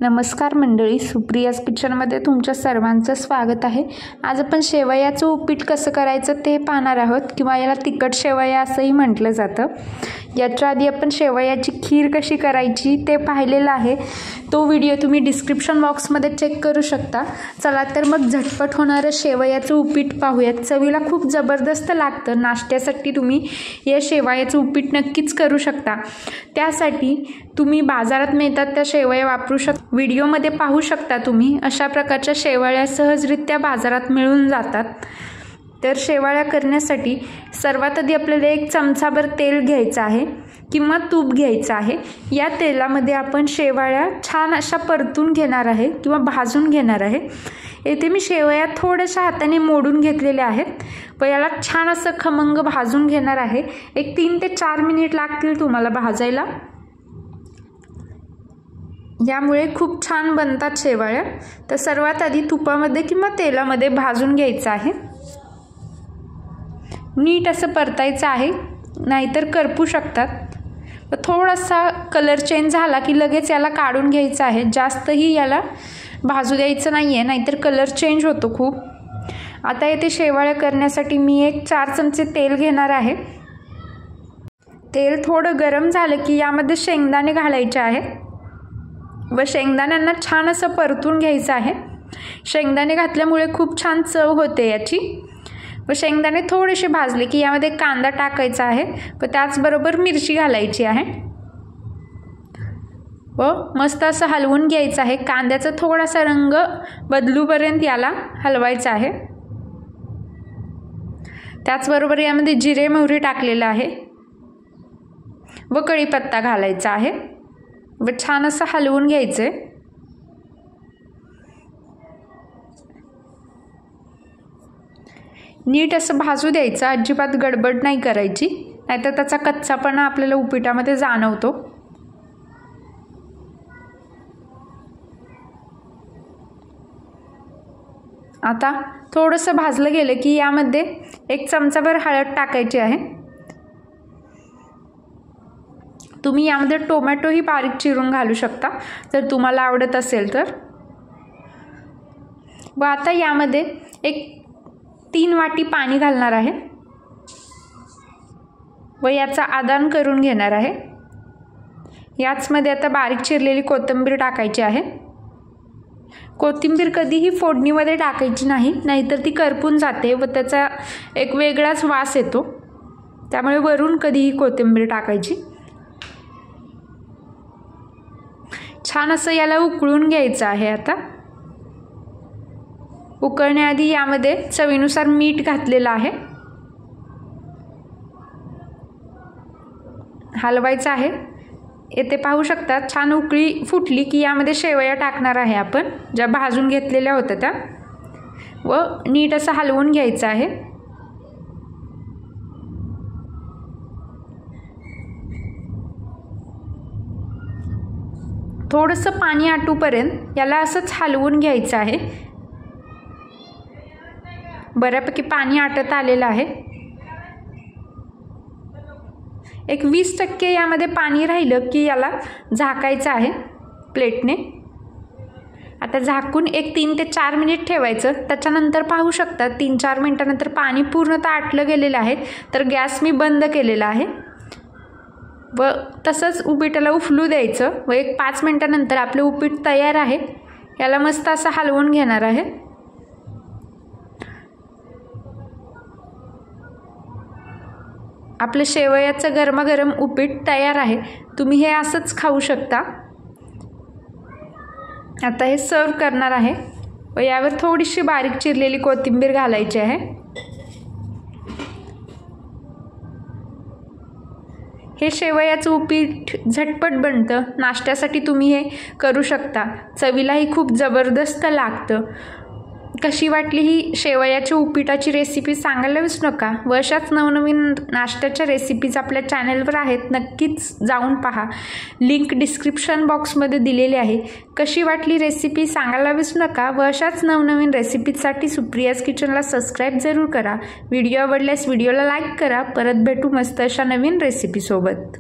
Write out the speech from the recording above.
नमस्कार मंडळी, सुप्रियाज किचनमध्ये तुमच्या सर्वांचं स्वागत आहे। आज आपण शेवयाचं उपीट कसं करायचं ते पाहणार आहोत, किंवा याला तिखट शेवया असंही म्हटलं जातं। याच्या आधी आपण शेवयाची खीर कशी करायची ते पाहिलेलं आहे, तो व्हिडिओ तुम्ही डिस्क्रिप्शन बॉक्समध्ये चेक करू शकता। चला तर मग झटपट होणारं शेवयाचं उपीट पाहूयात। चवीला खूप जबरदस्त लागतं। नाश्त्यासाठी तुम्ही या शेवयाचं उपीट नक्कीच करू शकता। त्यासाठी तुम्ही बाजारात मिळतात त्या शेवया वापरू शकता। व्हिडिओमध्ये पाहू शकता तुम्ही अशा प्रकारच्या शेवया सहजरित्या बाजारात मिळून जातात। तर शेवया करण्यासाठी सर्वात आधी आपल्याला 1 चमचाभर तेल घ्यायचं आहे किंवा तूप घ्यायचं आहे। या तेलामध्ये आपण शेवया छान अशा परतून घेणार आहे किंवा भाजून घेणार आहे। येथे मी शेवया थोड्याशा हाताने मोडून घेतलेल्या आहेत व याला छान असं खमंग भाजून घेणार आहे। एक 3 ते 4 मिनिट लागतील तुम्हाला भाजायला। यामुळे खूप छान बनतात शेवया। तर सर्वात आधी तुपामध्ये किंवा तेलामध्ये भाजून घ्यायचं आहे। नीट असं परतायचं आहे, नाहीतर करपू शकतात। थोडासा कलर चेंज झाला की लगेच याला काढून घ्यायचं आहे। जास्तही याला भाजू द्यायचं नाही आहे, नाहीतर कलर चेंज होतो खूप। आता येथे शेवया करण्यासाठी मी 4 चमचे तेल घेणार आहे। तेल थोडं गरम झालं की यामध्ये शेंगदाणे घालायचे आहेत व शेंगदाण्यांना छान असं परतून घ्यायचं आहे। शेंगदाणे घातल्यामुळे खूप छान चव होते याची। व शेंगदाणे थोडेसे भाजले की यामध्ये कांदा टाकायचा आहे व त्याचबरोबर मिरची घालायची आहे व मस्त असं हलवून घ्यायचं आहे। कांद्याचा थोडासा रंग बदलूपर्यंत याला हलवायचं आहे। त्याचबरोबर यामध्ये जिरे मोहरी टाकलेलं आहे व कढीपत्ता घालायचा आहे व छान असं हलवून घ्यायचं। नीट असं भाजू द्यायचं, अजिबात गडबड नाही करायची, नाहीतर त्याचा कच्चापणा आपल्याला उपीटामध्ये जाणवतो। आता थोडंसं भाजलं गेलं की यामध्ये 1 चमचाभर हळद टाकायची आहे। तुम्ही यामध्ये टोमॅटोही बारीक चिरून घालू शकता जर तुम्हाला आवडत असेल तर। व आता यामध्ये 3 वाटी पाणी घालणार आहे व याचा आदान करून घेणार आहे। याचमध्ये आता बारीक चिरलेली कोथिंबीर टाकायची आहे। कोथिंबीर कधीही फोडणीमध्ये टाकायची नाही, नाहीतर ती करपून जाते व त्याचा एक वेगळाच वास येतो। त्यामुळे वरून कधीही कोथिंबीर टाकायची। छान असं याला उकळून घ्यायचं आहे। आता उकळण्याआधी यामध्ये चवीनुसार मीठ घातलेलं आहे, हलवायचं आहे। येथे पाहू शकता छान उकळी फुटली की यामध्ये शेवया टाकणार आहे आपण, ज्या भाजून घेतलेल्या होत्या त्या, व नीट असं हलवून घ्यायचं आहे। थोडंसं पाणी आटूपर्यंत याला असंच हलवून घ्यायचं आहे। बऱ्यापैकी पाणी आटत आलेलं आहे। एक 20% यामध्ये पाणी राहिलं की याला झाकायचं आहे प्लेटने। आता झाकून एक 3 ते 4 मिनिट ठेवायचं। त्याच्यानंतर पाहू शकता 3-4 मिनिटानंतर पाणी पूर्णतः आटलं गेलेलं आहे, तर गॅस मी बंद केलेला आहे व तसंच उपीटाला उफलू द्यायचं व एक 5 मिनिटानंतर आपलं उपीट तयार आहे। याला मस्त असं हलवून घेणार आहे। आपलं शेवयाचं गरमागरम उपीट तयार आहे। तुम्ही हे असंच खाऊ शकता। आता हे सर्व करणार आहे व यावर थोडीशी बारीक चिरलेली कोथिंबीर घालायची आहे। हे शेवयाचं उपीट झटपट बनतं। नाश्त्यासाठी तुम्ही हे करू शकता। चवीलाही खूप जबरदस्त लागतं। कशी वाटली ही शेवयाच्या उपीटाची रेसिपी सांगायला विसरू नका। व अशाच नवनवीन नाश्त्याच्या रेसिपीज आपल्या चॅनलवर आहेत, नक्कीच जाऊन पहा। लिंक डिस्क्रिप्शन बॉक्समध्ये दिलेली आहे। कशी वाटली रेसिपी सांगायला विसरू नका व अशाच नवनवीन रेसिपीजसाठी सुप्रियाज किचनला सबस्क्राईब जरूर करा। व्हिडिओ आवडल्यास व्हिडिओला लाईक करा। परत भेटू मस्त अशा नवीन रेसिपीसोबत।